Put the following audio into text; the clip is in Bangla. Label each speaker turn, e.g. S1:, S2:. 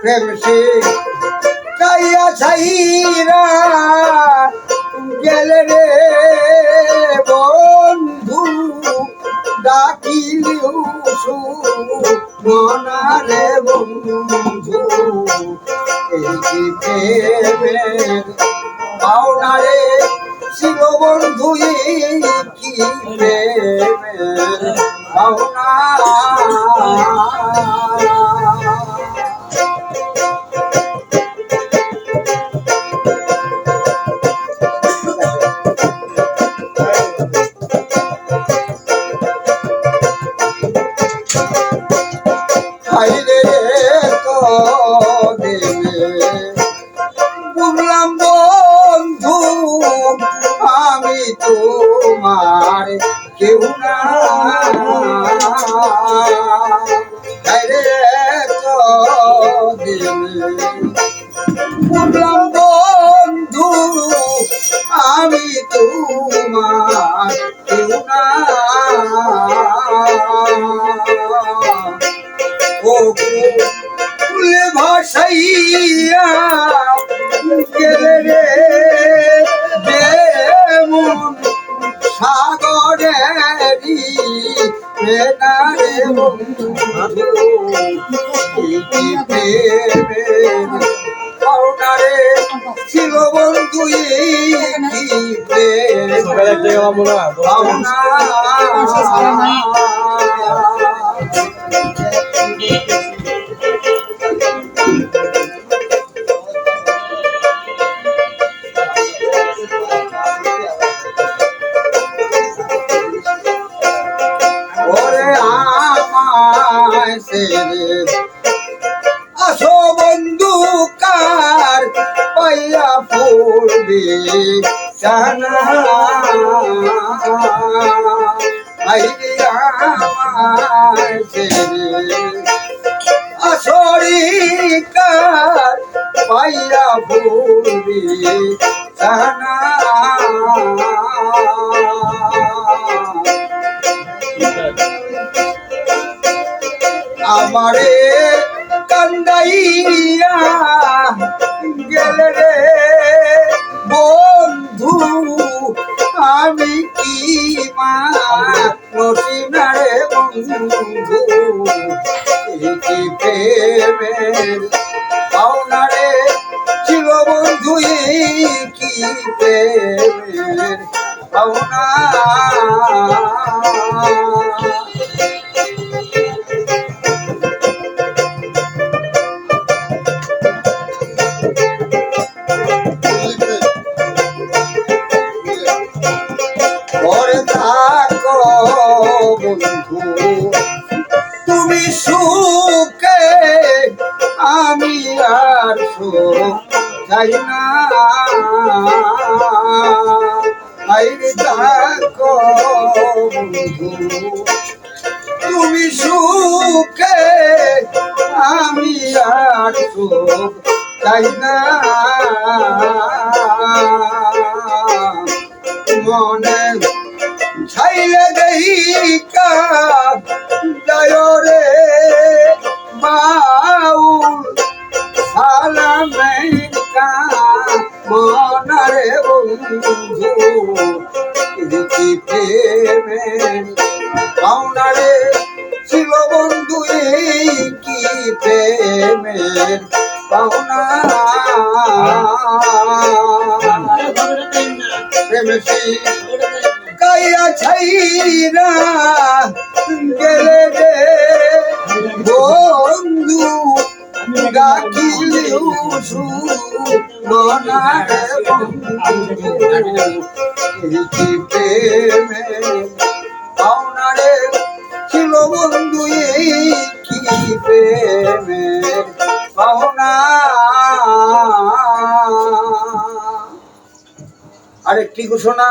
S1: প্রেম সে কাইয়া ছাইরা গেলে রে বন্ধু ডাকিলিও মনারে বন্ধু এই কি প্রেমের পাওনারে শিব বন্ধু কি প্রেমের পাওনা বুঝলাম বন্ধু আমি তোমার কেউ না বুঝলাম বন্ধু আমি তোমার কেউ না ও ফুলে ভাসাইয়া গেলে রে যেমন সাগরেরই মেনারে বন্ধু প্রেমের পাওনারে ছিল বন্ধু কি প্রেম পাওনা আসো বন্ধু কার পাইয়া পড়বে জানা আসরি কার পাইয়া পড়বে জানা আমারে কান্দাইয়া গেলে রে বন্ধু আমি কি মারে বন্ধু কি প্রেমের পাওনারে ছিল বন্ধু কি প্রেমের পাওনা বন্ধু তুমি সুখে আমি আর সুখ চাই না থাকো বন্ধু তুমি সুখে আমি আর সুখ চাই না মনে ছাইলে দেহিকা যায় রে বাউল সালামেকা মনারে বন্ধু কি প্রেমের পাওনারে ছিল বন্ধু কি প্রেমের পাওনা প্রেমসী কাইয়া ছাইরা গেলে রে বন্ধু ডাকিলিও মনারে বন্ধু কি প্রেমের পাওনারে ছিল বন্ধু কি প্রেমের পাওনা আরেকটি ঘোষণা।